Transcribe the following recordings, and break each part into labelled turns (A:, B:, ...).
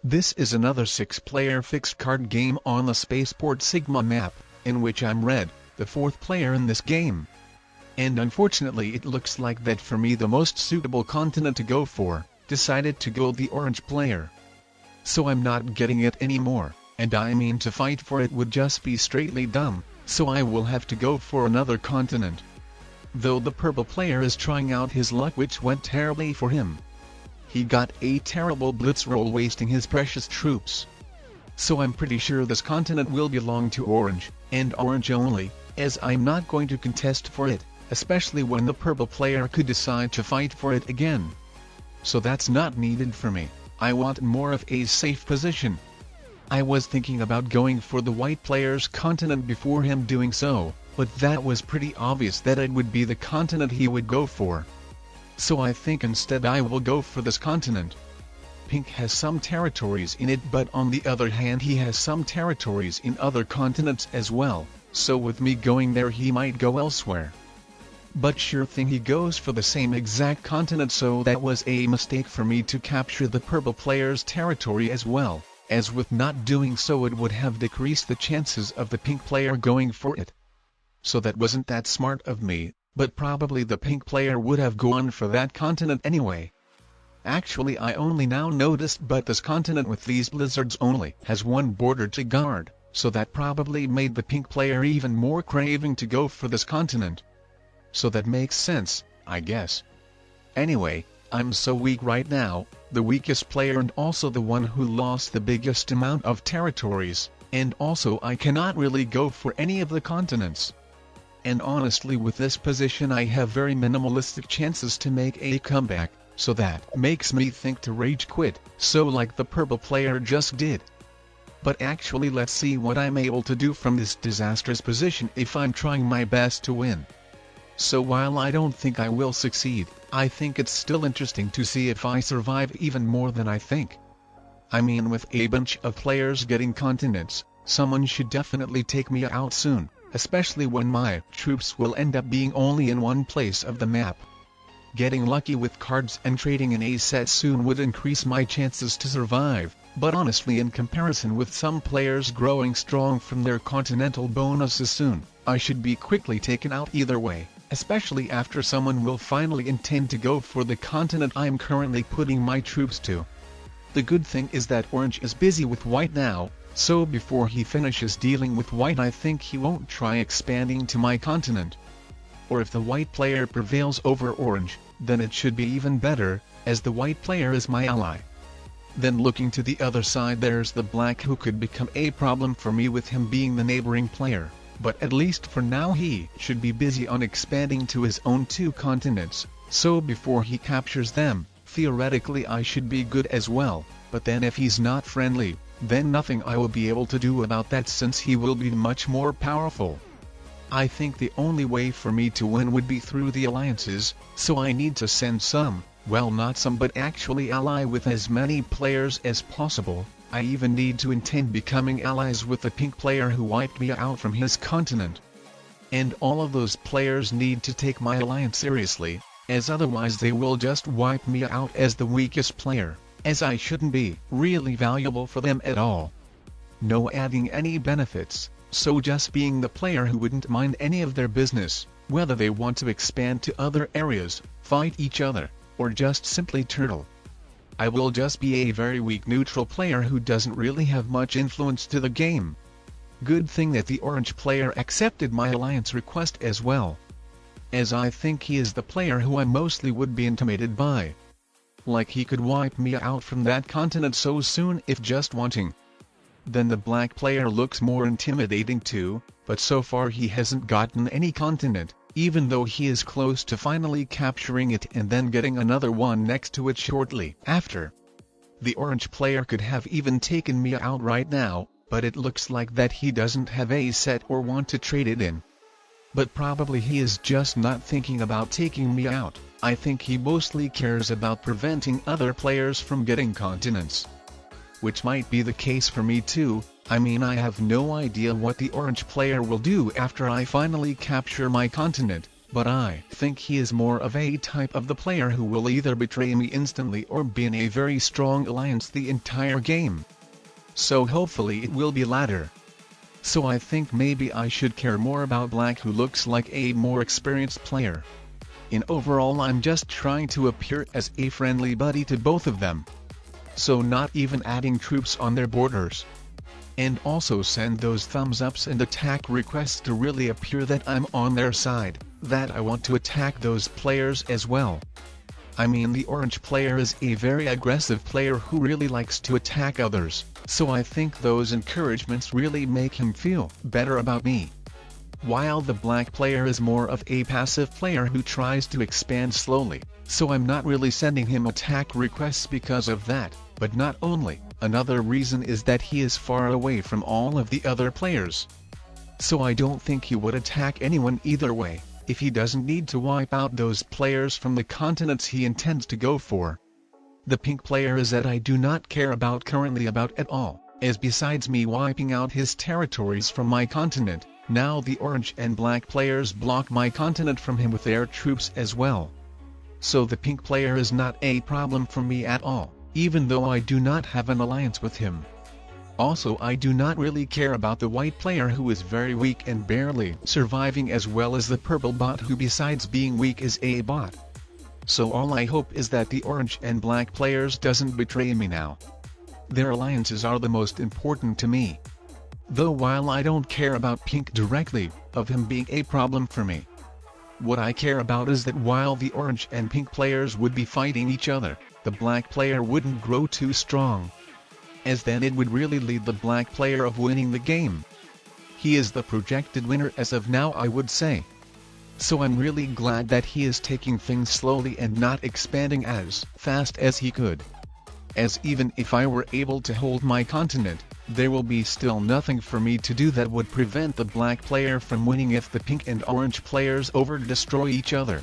A: This is another 6-player fixed card game on the Spaceport Sigma map, in which I'm red, the 4th player in this game. And unfortunately it looks like that for me the most suitable continent to go for, decided to go the orange player. So I'm not getting it anymore, and I mean to fight for it would just be straightly dumb, so I will have to go for another continent. Though the purple player is trying out his luck, which went terribly for him. He got a terrible blitz roll, wasting his precious troops. So I'm pretty sure this continent will belong to orange, and orange only, as I'm not going to contest for it, especially when the purple player could decide to fight for it again. So that's not needed for me. I want more of a safe position. I was thinking about going for the white player's continent before him doing so, but that was pretty obvious that it would be the continent he would go for. So I think instead I will go for this continent. Pink has some territories in it, but on the other hand he has some territories in other continents as well, so with me going there he might go elsewhere. But sure thing he goes for the same exact continent, so that was a mistake for me to capture the purple player's territory as well, as with not doing so it would have decreased the chances of the pink player going for it. So that wasn't that smart of me, but probably the pink player would have gone for that continent anyway. Actually I only now noticed, but this continent with these blizzards only has one border to guard, so that probably made the pink player even more craving to go for this continent. So that makes sense, I guess. Anyway, I'm so weak right now, the weakest player and also the one who lost the biggest amount of territories, and also I cannot really go for any of the continents. And honestly with this position I have very minimalistic chances to make a comeback, so that makes me think to rage quit, so like the purple player just did. But actually let's see what I'm able to do from this disastrous position if I'm trying my best to win. So while I don't think I will succeed, I think it's still interesting to see if I survive even more than I think. I mean, with a bunch of players getting continents, someone should definitely take me out soon, especially when my troops will end up being only in one place of the map. Getting lucky with cards and trading an A set soon would increase my chances to survive, but honestly in comparison with some players growing strong from their continental bonuses soon, I should be quickly taken out either way, especially after someone will finally intend to go for the continent I'm currently putting my troops to. The good thing is that orange is busy with white now, so before he finishes dealing with white I think he won't try expanding to my continent. Or if the white player prevails over orange, then it should be even better, as the white player is my ally. Then looking to the other side there's the black, who could become a problem for me with him being the neighboring player, but at least for now he should be busy on expanding to his own 2 continents, so before he captures them, theoretically I should be good as well, but then if he's not friendly, then nothing I will be able to do about that since he will be much more powerful. I think the only way for me to win would be through the alliances, so I need to send some, well not some but actually ally with as many players as possible. I even need to intend becoming allies with the pink player who wiped me out from his continent. And all of those players need to take my alliance seriously, as otherwise they will just wipe me out as the weakest player, as I shouldn't be really valuable for them at all. No adding any benefits, so just being the player who wouldn't mind any of their business, whether they want to expand to other areas, fight each other, or just simply turtle. I will just be a very weak neutral player who doesn't really have much influence to the game. Good thing that the orange player accepted my alliance request as well, as I think he is the player who I mostly would be intimidated by. Like he could wipe me out from that continent so soon if just wanting. Then the black player looks more intimidating too, but so far he hasn't gotten any continent, even though he is close to finally capturing it and then getting another one next to it shortly after. The orange player could have even taken me out right now, but it looks like that he doesn't have a set or want to trade it in. But probably he is just not thinking about taking me out. I think he mostly cares about preventing other players from getting continents. Which might be the case for me too. I mean, I have no idea what the orange player will do after I finally capture my continent, but I think he is more of a type of the player who will either betray me instantly or be in a very strong alliance the entire game. So hopefully it will be latter. So I think maybe I should care more about Black, who looks like a more experienced player. In overall, I'm just trying to appear as a friendly buddy to both of them. So not even adding troops on their borders. And also send those thumbs ups and attack requests to really appear that I'm on their side, that I want to attack those players as well. I mean, the orange player is a very aggressive player who really likes to attack others, so I think those encouragements really make him feel better about me. While the black player is more of a passive player who tries to expand slowly, so I'm not really sending him attack requests because of that. But not only, another reason is that he is far away from all of the other players. So I don't think he would attack anyone either way, if he doesn't need to wipe out those players from the continents he intends to go for. The pink player is that I do not care about currently about at all, as besides me wiping out his territories from my continent, now the orange and black players block my continent from him with their troops as well. So the pink player is not a problem for me at all, even though I do not have an alliance with him. Also, I do not really care about the white player who is very weak and barely surviving, as well as the purple bot who besides being weak is a bot. So all I hope is that the orange and black players doesn't betray me now. Their alliances are the most important to me. Though while I don't care about pink directly, of him being a problem for me. What I care about is that while the orange and pink players would be fighting each other, the black player wouldn't grow too strong. As then it would really lead the black player of winning the game. He is the projected winner as of now, I would say. So I'm really glad that he is taking things slowly and not expanding as fast as he could. As even if I were able to hold my continent, there will be still nothing for me to do that would prevent the black player from winning if the pink and orange players over-destroy each other.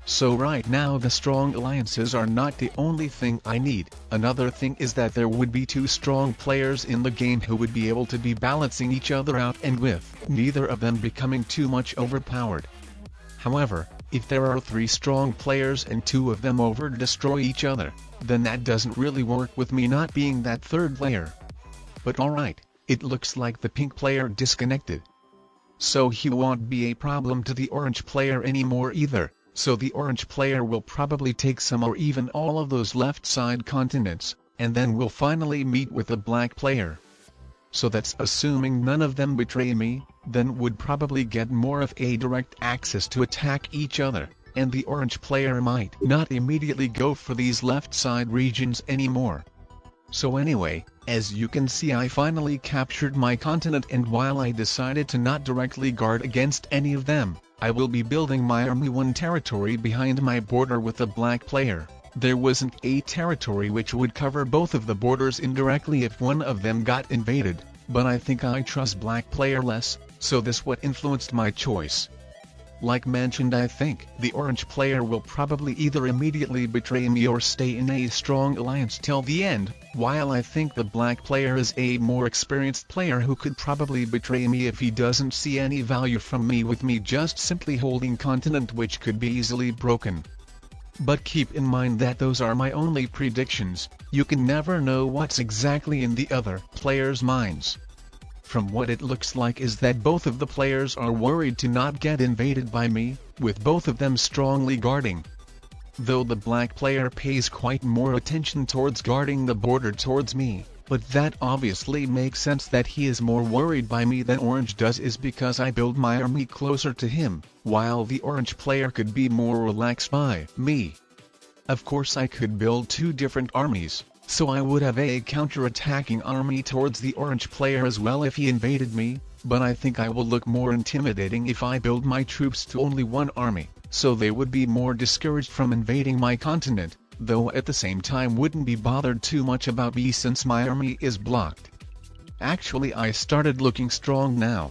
A: So right now the strong alliances are not the only thing I need. Another thing is that there would be two strong players in the game who would be able to be balancing each other out and with neither of them becoming too much overpowered. However, if there are three strong players and two of them over-destroy each other, then that doesn't really work with me not being that third player. But alright, it looks like the pink player disconnected. So he won't be a problem to the orange player anymore either. So the orange player will probably take some or even all of those left side continents, and then we'll finally meet with the black player. So that's assuming none of them betray me, then would probably get more of a direct access to attack each other, and the orange player might not immediately go for these left side regions anymore. So anyway, as you can see, I finally captured my continent, and while I decided to not directly guard against any of them, I will be building my army one territory behind my border with the black player. There wasn't a territory which would cover both of the borders indirectly if one of them got invaded, but I think I trust black player less, so this what influenced my choice. Like mentioned, I think the orange player will probably either immediately betray me or stay in a strong alliance till the end, while I think the black player is a more experienced player who could probably betray me if he doesn't see any value from me, with me just simply holding continent which could be easily broken. But keep in mind that those are my only predictions. You can never know what's exactly in the other players' minds. From what it looks like is that both of the players are worried to not get invaded by me, with both of them strongly guarding. Though the black player pays quite more attention towards guarding the border towards me, but that obviously makes sense that he is more worried by me than orange does, is because I build my army closer to him, while the orange player could be more relaxed by me. Of course I could build two different armies. So I would have a counter-attacking army towards the orange player as well if he invaded me, but I think I will look more intimidating if I build my troops to only one army, so they would be more discouraged from invading my continent, though at the same time wouldn't be bothered too much about me since my army is blocked. Actually, I started looking strong now.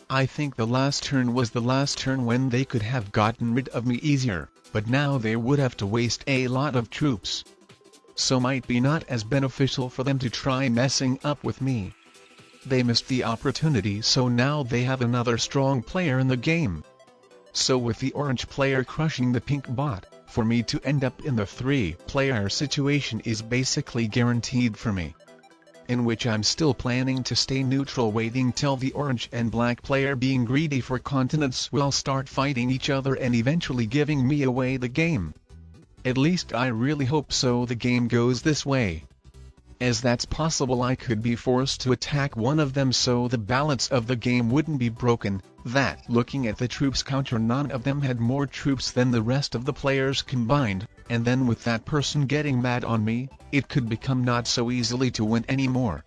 A: I think the last turn was the last turn when they could have gotten rid of me easier, but now they would have to waste a lot of troops. So might be not as beneficial for them to try messing up with me. They missed the opportunity, so now they have another strong player in the game. So with the orange player crushing the pink bot, for me to end up in the 3-player situation is basically guaranteed for me. In which I'm still planning to stay neutral, waiting till the orange and black player, being greedy for continents, will start fighting each other and eventually giving me away the game. At least I really hope so the game goes this way. As that's possible, I could be forced to attack one of them so the balance of the game wouldn't be broken, that looking at the troops counter, none of them had more troops than the rest of the players combined, and then with that person getting mad on me, it could become not so easily to win anymore.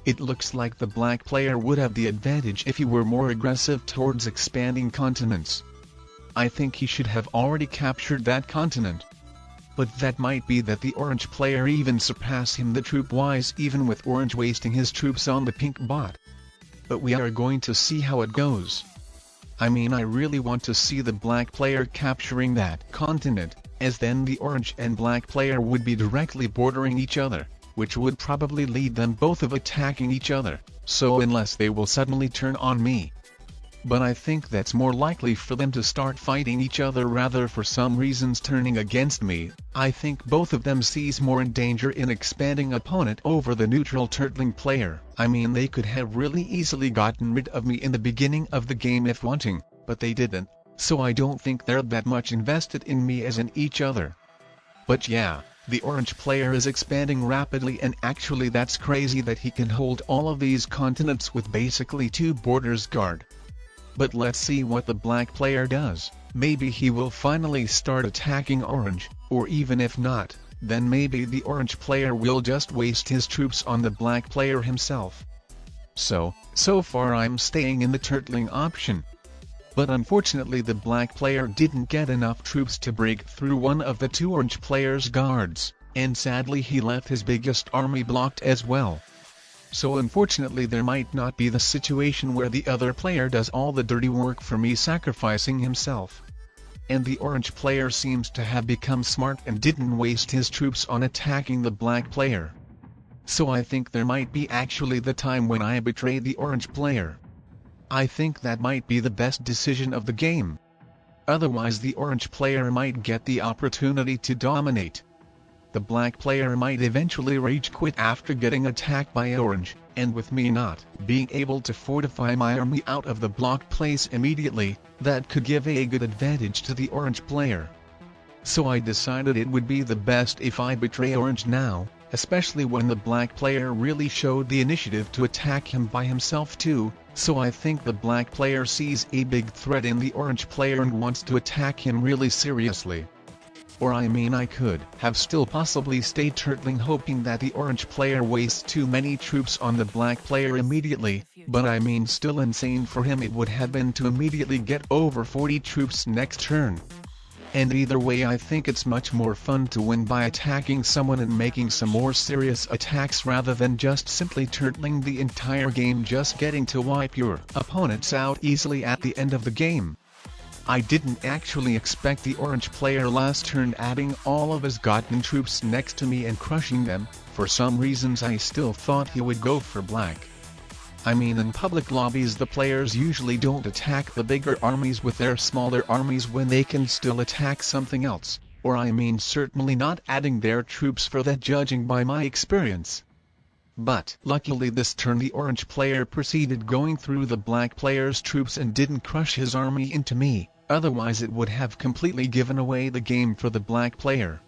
A: It looks like the black player would have the advantage if he were more aggressive towards expanding continents. I think he should have already captured that continent. But that might be that the orange player even surpass him the troop-wise, even with orange wasting his troops on the pink bot. But we are going to see how it goes. I mean, I really want to see the black player capturing that continent, as then the orange and black player would be directly bordering each other, which would probably lead them both of attacking each other, so unless they will suddenly turn on me. But I think that's more likely for them to start fighting each other rather for some reasons turning against me. I think both of them sees more in danger in expanding opponent over the neutral turtling player. I mean, they could have really easily gotten rid of me in the beginning of the game if wanting, but they didn't, so I don't think they're that much invested in me as in each other. But yeah, the orange player is expanding rapidly, and actually that's crazy that he can hold all of these continents with basically 2 borders guard. But let's see what the black player does. Maybe he will finally start attacking orange, or even if not, then maybe the orange player will just waste his troops on the black player himself. So far I'm staying in the turtling option. But unfortunately the black player didn't get enough troops to break through one of the 2 orange players' guards, and sadly he left his biggest army blocked as well. So unfortunately there might not be the situation where the other player does all the dirty work for me, sacrificing himself. And the orange player seems to have become smart and didn't waste his troops on attacking the black player. So I think there might be actually the time when I betray the orange player. I think that might be the best decision of the game. Otherwise the orange player might get the opportunity to dominate. The black player might eventually rage quit after getting attacked by orange, and with me not being able to fortify my army out of the blocked place immediately, that could give a good advantage to the orange player. So I decided it would be the best if I betray orange now, especially when the black player really showed the initiative to attack him by himself too, so I think the black player sees a big threat in the orange player and wants to attack him really seriously. Or I mean, I could have still possibly stayed turtling hoping that the orange player wastes too many troops on the black player immediately, but I mean still insane for him it would have been to immediately get over 40 troops next turn. And either way I think it's much more fun to win by attacking someone and making some more serious attacks rather than just simply turtling the entire game, just getting to wipe your opponents out easily at the end of the game. I didn't actually expect the orange player last turn adding all of his gotten troops next to me and crushing them. For some reasons I still thought he would go for black. I mean, in public lobbies the players usually don't attack the bigger armies with their smaller armies when they can still attack something else, or I mean certainly not adding their troops for that, judging by my experience. But luckily this turn the orange player proceeded going through the black player's troops and didn't crush his army into me, otherwise it would have completely given away the game for the black player.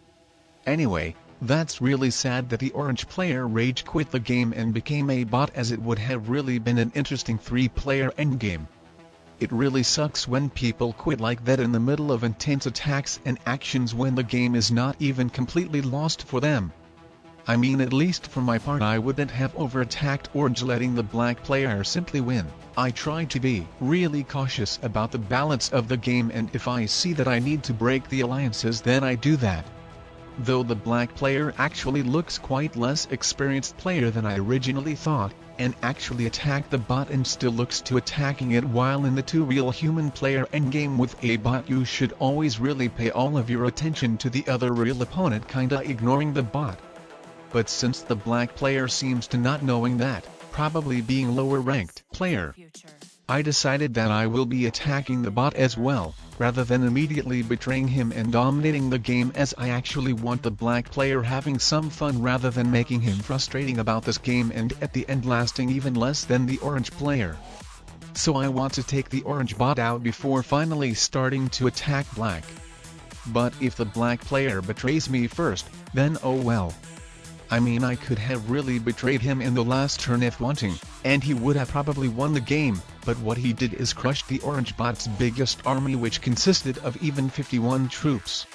A: Anyway, that's really sad that the orange player rage quit the game and became a bot, as it would have really been an interesting 3-player endgame. It really sucks when people quit like that in the middle of intense attacks and actions when the game is not even completely lost for them. I mean, at least for my part I wouldn't have over-attacked orange letting the black player simply win. I try to be really cautious about the balance of the game, and if I see that I need to break the alliances then I do that. Though the black player actually looks quite less experienced player than I originally thought, and actually attacked the bot and still looks to attacking it, while in the 2 real human player endgame with a bot you should always really pay all of your attention to the other real opponent, kinda ignoring the bot. But since the black player seems to not knowing that, probably being lower ranked player, I decided that I will be attacking the bot as well, rather than immediately betraying him and dominating the game, as I actually want the black player having some fun rather than making him frustrating about this game and at the end lasting even less than the orange player. So I want to take the orange bot out before finally starting to attack black. But if the black player betrays me first, then oh well. I mean, I could have really betrayed him in the last turn if wanting, and he would have probably won the game, but what he did is crushed the orange bot's biggest army, which consisted of even 51 troops.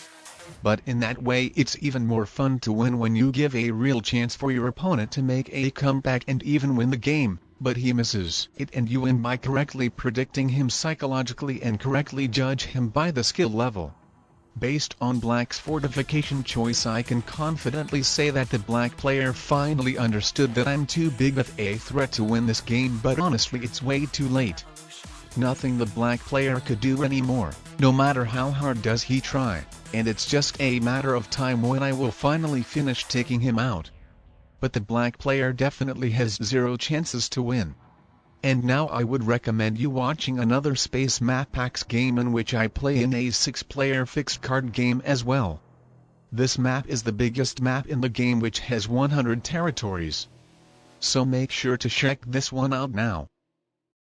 A: But in that way it's even more fun to win when you give a real chance for your opponent to make a comeback and even win the game, but he misses it and you win by correctly predicting him psychologically and correctly judge him by the skill level. Based on black's fortification choice, I can confidently say that the black player finally understood that I'm too big of a threat to win this game, but honestly it's way too late. Nothing the black player could do anymore, no matter how hard does he try, and it's just a matter of time when I will finally finish taking him out. But the black player definitely has zero chances to win. And now I would recommend you watching another Space Map Packs game in which I play in a 6-player fixed card game as well. This map is the biggest map in the game, which has 100 territories. So make sure to check this one out now.